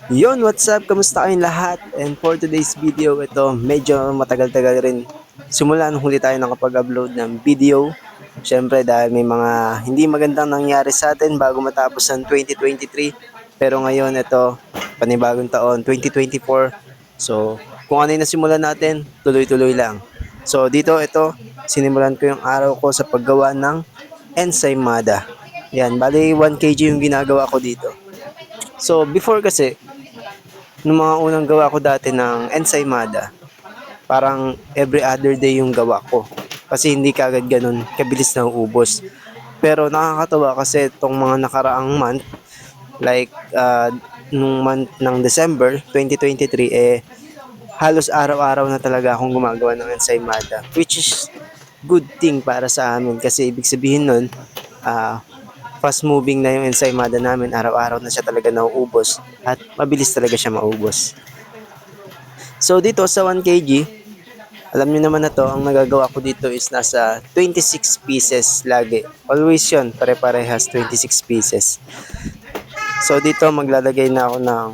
Yon, what's up? Kamusta kayong lahat? And for today's video, ito medyo matagal-tagal rin. Simula nung huli tayo nakapag-upload ng video. Siyempre dahil may mga hindi magandang nangyari sa atin bago matapos ang 2023. Pero ngayon ito, panibagong taon, 2024. So, kung ano yung nasimulan natin, tuloy-tuloy lang. So, dito ito, sinimulan ko yung araw ko sa paggawa ng ensaymada. Yan, bali 1 kg yung ginagawa ko dito. So, before kasi, nung mga unang gawa ko dati ng ensaymada, parang every other day yung gawa ko. Kasi hindi kagad ganun, kabilis na uubos. Pero nakakatawa kasi itong mga nakaraang month, like nung month ng December 2023, halos araw-araw na talaga akong gumagawa ng ensaymada. Which is good thing para sa amin kasi ibig sabihin nun, uh, fast moving na yung ensaymada namin, araw-araw na siya talaga nauubos at mabilis talaga siya maubos. So dito sa 1 kg, alam niyo naman na to, ang nagagawa ko dito is nasa 26 pieces lagi. Always yun, pare-parehas 26 pieces. So dito maglalagay na ako ng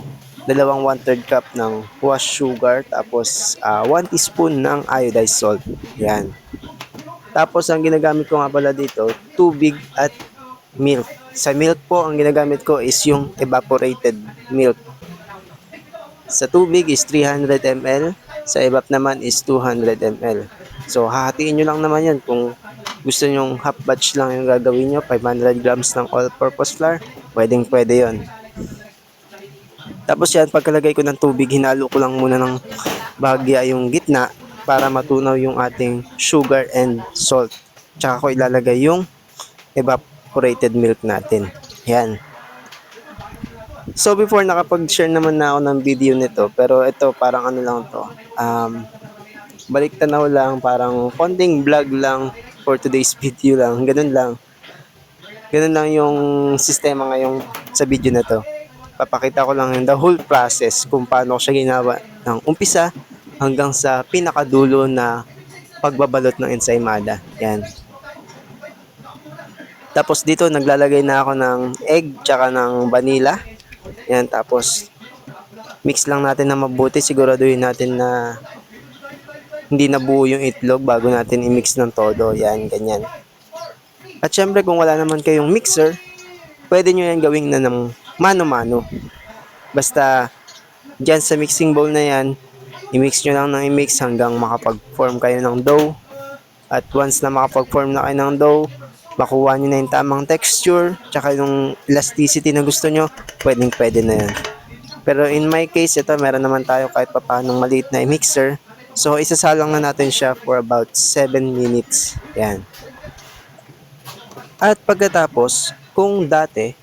dalawang 1/3 cup ng washed sugar, tapos 1 teaspoon ng iodized salt. Yan. Tapos ang ginagamit ko nga pala dito, tubig at milk. Sa milk po, ang ginagamit ko is yung evaporated milk. Sa tubig is 300 ml, sa evap naman is 200 ml. So, hahatiin nyo lang naman yan. Kung gusto nyong half batch lang yung gagawin nyo, 500 grams ng all-purpose flour, pwedeng pwede yon. Tapos yan, pagkalagay ko ng tubig, hinalo ko lang muna ng bahagya yung gitna para matunaw yung ating sugar and salt. Tsaka ko ilalagay yung evaporated milk natin. Yan. So before nakapag-share naman na ako ng video nito, pero ito parang ano lang to. Balik tanaw lang, parang konting vlog lang for today's video lang. Ganun lang. Ganun lang yung sistema ngayong sa video na to. Papakita ko lang yung the whole process kung paano ko siya ginawa ng umpisa hanggang sa pinakadulo na pagbabalot ng ensaymada. Yan. Tapos dito naglalagay na ako ng egg tsaka ng vanilla. Yan, tapos mix lang natin na mabuti. Siguraduhin natin na hindi nabuo yung itlog bago natin i-mix ng todo. Yan, ganyan. At syempre kung wala naman kayong mixer, pwede nyo yan gawing na ng mano-mano. Basta dyan sa mixing bowl na yan, i-mix nyo lang ng i-mix hanggang makapag-form kayo ng dough. At once na makapag-form na kayo ng dough, makuha nyo na yung tamang texture, tsaka yung elasticity na gusto nyo, pwede na yan. Pero in my case, ito meron naman tayo kahit papaanong maliit na mixer. So isasalang na natin siya for about 7 minutes. Yan. At pagkatapos, kung dati,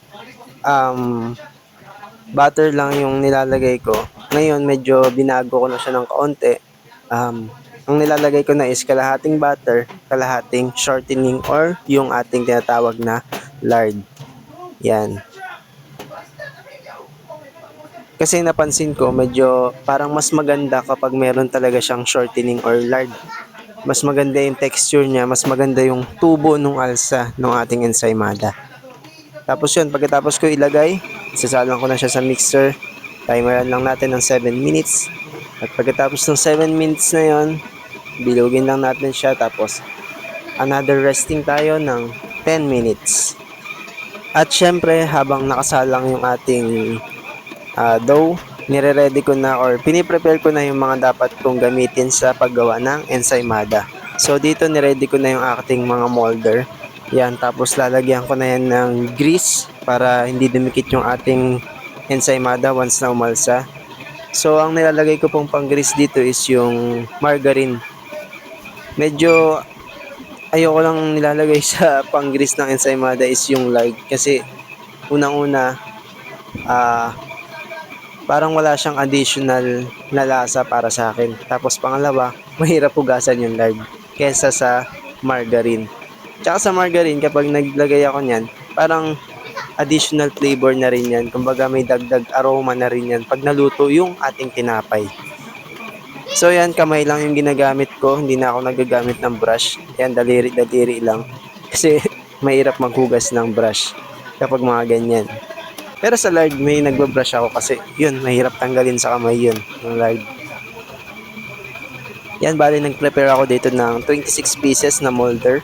butter lang yung nilalagay ko, ngayon medyo binago ko na siya ng kaunti. Ang nilalagay ko na is kalahating butter, kalahating shortening or yung ating tinatawag na lard. Yan. Kasi napansin ko medyo parang mas maganda kapag meron talaga siyang shortening or lard. Mas maganda yung texture niya, mas maganda yung tubo ng alsa ng ating ensaymada. Tapos yun, pagkatapos ko ilagay, isasalang ko na siya sa mixer. Timeran lang natin ng 7 minutes. At pagkatapos ng 7 minutes na yon, bilugin lang natin siya. Tapos another resting tayo ng 10 minutes. At syempre, habang nakasalang yung ating dough, nire-ready ko na or piniprepare ko na yung mga dapat kong gamitin sa paggawa ng ensaymada. So dito niready ko na yung ating mga molder. Yan, tapos lalagyan ko na yan ng grease para hindi dumikit yung ating ensaymada once na umalsa. So ang nilalagay ko pong pang grease dito is yung margarine. Medyo ayoko lang nilalagay sa pang grease ng ensaymada is yung lard kasi unang-una parang wala siyang additional na lasa para sa akin. Tapos pangalawa, mahirap hugasan yung lard kesa sa margarine. Tsaka sa margarine, kapag naglagay ako niyan, parang additional flavor na rin yan. Kumbaga may dagdag aroma na rin yan pag naluto yung ating tinapay. So yan, kamay lang yung ginagamit ko. Hindi na ako nagagamit ng brush. Yan, daliri-daliri lang. Kasi mahirap maghugas ng brush kapag mga ganyan. Pero sa lard, may nagbabrush ako kasi yun, mahirap tanggalin sa kamay yun, yung lard. Yan, bali nag-prepare ako dito ng 26 pieces na molder.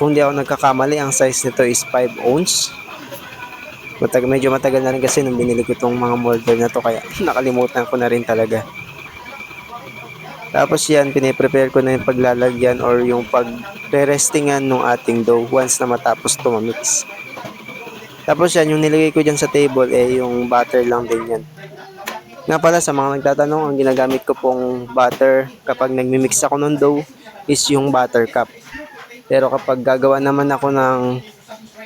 Kung di ako nagkakamali, ang size nito is 5 ounce. Medyo matagal na rin kasi nung binili ko itong mga molder na to, kaya nakalimutan ko na rin talaga. Tapos yan, piniprepare ko na yung paglalagyan or yung pag-restingan ng ating dough once na matapos tumamix. Tapos yan, yung nilagay ko dyan sa table, yung butter lang din yan. Nga pala, sa mga nagtatanong, ang ginagamit ko pong butter kapag nagmimix ako ng dough is yung butter cup. Pero kapag gagawa naman ako ng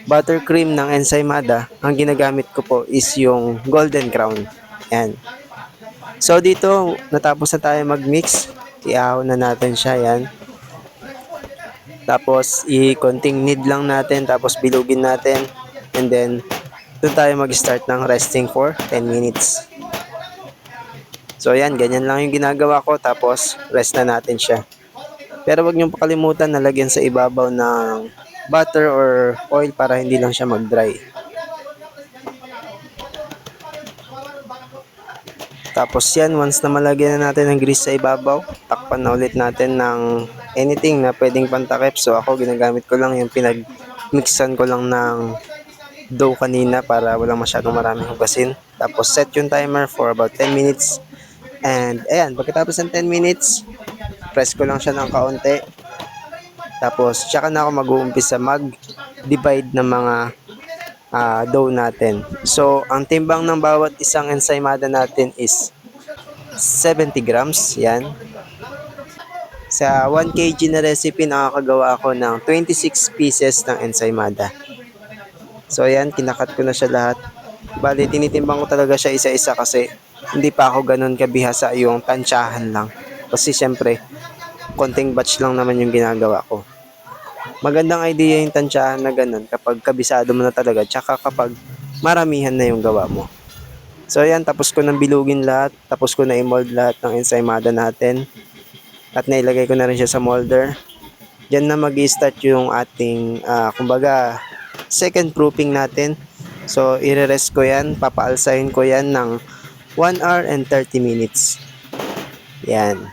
buttercream ng ensaymada, ang ginagamit ko po is yung golden crown. Yan. So dito, natapos na tayo mag-mix. Iahon na natin siya, yan. Tapos, i-konting knead lang natin, tapos bilugin natin. And then, doon tayo mag-start ng resting for 10 minutes. So yan, ganyan lang yung ginagawa ko, tapos rest na natin siya. Pero wag niyong pakalimutan na lagyan sa ibabaw ng butter or oil para hindi lang siya mag-dry. Tapos yan, once na malagyan na natin ng grease sa ibabaw, takpan na ulit natin ng anything na pwedeng pantakip. So ako, ginagamit ko lang yung pinag-mixan ko lang ng dough kanina para walang masyadong maraming hugasin. Tapos set yung timer for about 10 minutes. And ayan, pagkatapos ng 10 minutes, press ko lang siya ng kaunti. Tapos tsaka na ako mag-uumpisa mag-divide ng mga dough natin. So, ang timbang ng bawat isang ensaymada natin is 70 grams. Yan. Sa 1 kg na recipe, nakakagawa ako ng 26 pieces ng ensaymada. So, yan. Kinakat ko na siya lahat. Bali, tinitimbang ko talaga siya isa-isa kasi hindi pa ako ganun kabihasa yung tansyahan lang. Kasi syempre, konting batch lang naman yung ginagawa ko. Magandang idea yung tansyahan na ganun kapag kabisado mo na talaga, tsaka kapag maramihan na yung gawa mo. So yan, tapos ko nang bilugin lahat, tapos ko na i-mold lahat ng ensaymada natin. At nailagay ko na rin siya sa molder. Diyan na mag-i-start yung ating, kumbaga, second proofing natin. So i-rest ko yan, papaalsahin ko yan ng 1 hour and 30 minutes. Yan.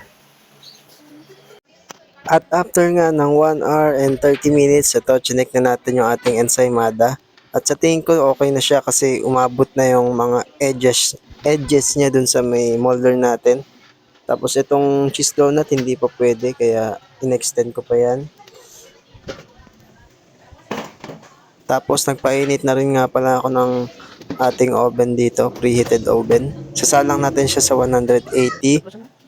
At after nga ng 1 hour and 30 minutes, ito, chinek na natin yung ating ensaymada. At sa tingin ko, okay na siya kasi umabot na yung mga edges niya dun sa may molder natin. Tapos itong cheese donut, hindi pa pwede, kaya in-extend ko pa yan. Tapos nagpainit na rin nga pala ako ng ating oven dito, preheated oven. Sasalang natin siya sa 180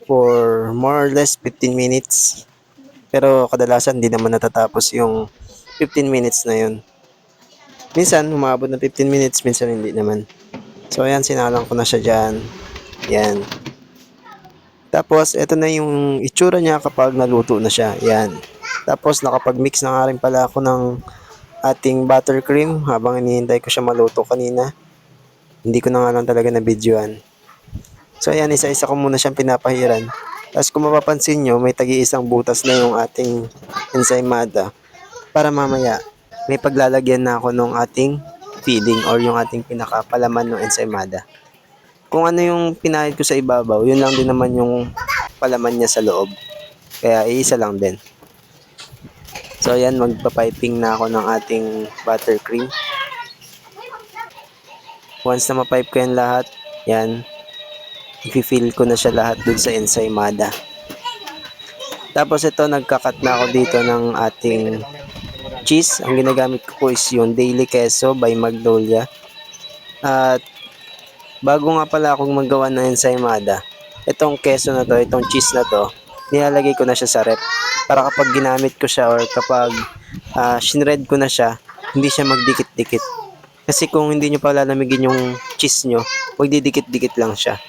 for more or less 15 minutes. Pero kadalasan hindi naman natatapos yung 15 minutes na yun. Minsan umabot ng 15 minutes, minsan hindi naman. So ayan, sinalang ko na siya dyan. Yan. Tapos ito na yung itsura niya kapag naluto na siya. Yan. Tapos nakapag-mix na nga rin pala ako ng ating buttercream habang hinihintay ko siya maluto kanina. Hindi ko na nga lang talaga na-videoan. So ayan, isa-isa ko muna siyang pinapahiran. Tapos kung mapapansin nyo, may tagi-isang butas na yung ating ensaymada para mamaya may paglalagyan na ako ng ating filling or yung ating pinakapalaman ng ensaymada. Kung ano yung pinahid ko sa ibabaw, yun lang din naman yung palaman niya sa loob. Kaya iisa lang din. So ayan, magpa-piping na ako ng ating buttercream. Once na ma-pipe ko yan lahat, yan, i-fill ko na siya lahat dun sa ensaymada. Tapos ito, nagkakat na ako dito ng ating cheese. Ang ginagamit ko po is yung Daily Queso by Magnolia. At bago nga pala akong magawa ng ensaymada, itong queso na to, itong cheese na to, nilalagay ko na siya sa rep. Para kapag ginamit ko siya or kapag shinred ko na siya, hindi siya magdikit-dikit. Kasi kung hindi nyo pa lalamigin yung cheese nyo, magdidikit-dikit lang siya.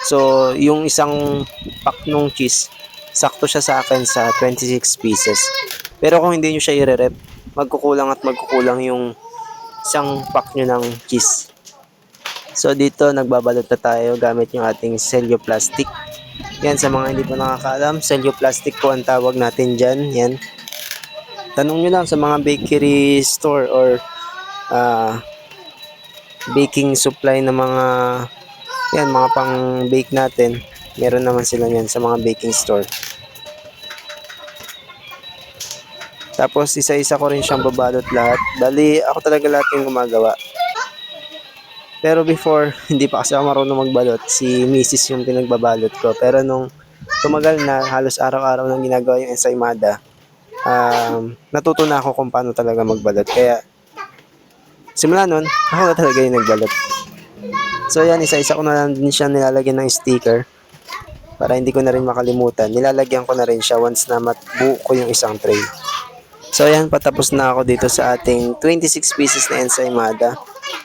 So, yung isang pack ng cheese, sakto siya sa akin sa 26 pieces. Pero kung hindi nyo siya i-rep, magkukulang at magkukulang yung isang pack nyo ng cheese. So, dito nagbabalot na tayo gamit yung ating Cello plastic. Yan, sa mga hindi pa nakakaalam, Cello plastic po ang tawag natin dyan. Yan. Tanong nyo lang sa mga bakery store or baking supply ng mga yan, mga pang bake natin. Meron naman sila yan sa mga baking store. Tapos isa-isa ko rin siyang babalot lahat. Bali, ako talaga lahat yung gumagawa. Pero before, hindi pa kasi ako marunong magbalot. Si Mrs. yung pinagbabalot ko. Pero nung tumagal na, halos araw-araw nang ginagawa yung ensaymada, natuto na ako kung paano talaga magbalot. Kaya, simula nun, ako na talaga yung nagbalot. So yan, isa-isa ko na lang din siya nilalagyan ng sticker para hindi ko na rin makalimutan. Nilalagyan ko na rin siya once na buo ko yung isang tray. So yan, patapos na ako dito sa ating 26 pieces na ensaymada.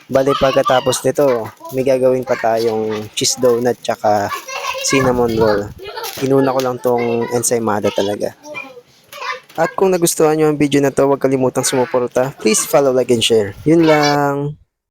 Bali pagkatapos nito, may gagawin pa tayong cheese donut tsaka cinnamon roll. Inuna ko lang tong ensaymada talaga. At kung nagustuhan nyo ang video na to, huwag kalimutang sumuporta. Please follow, like, and share. Yun lang.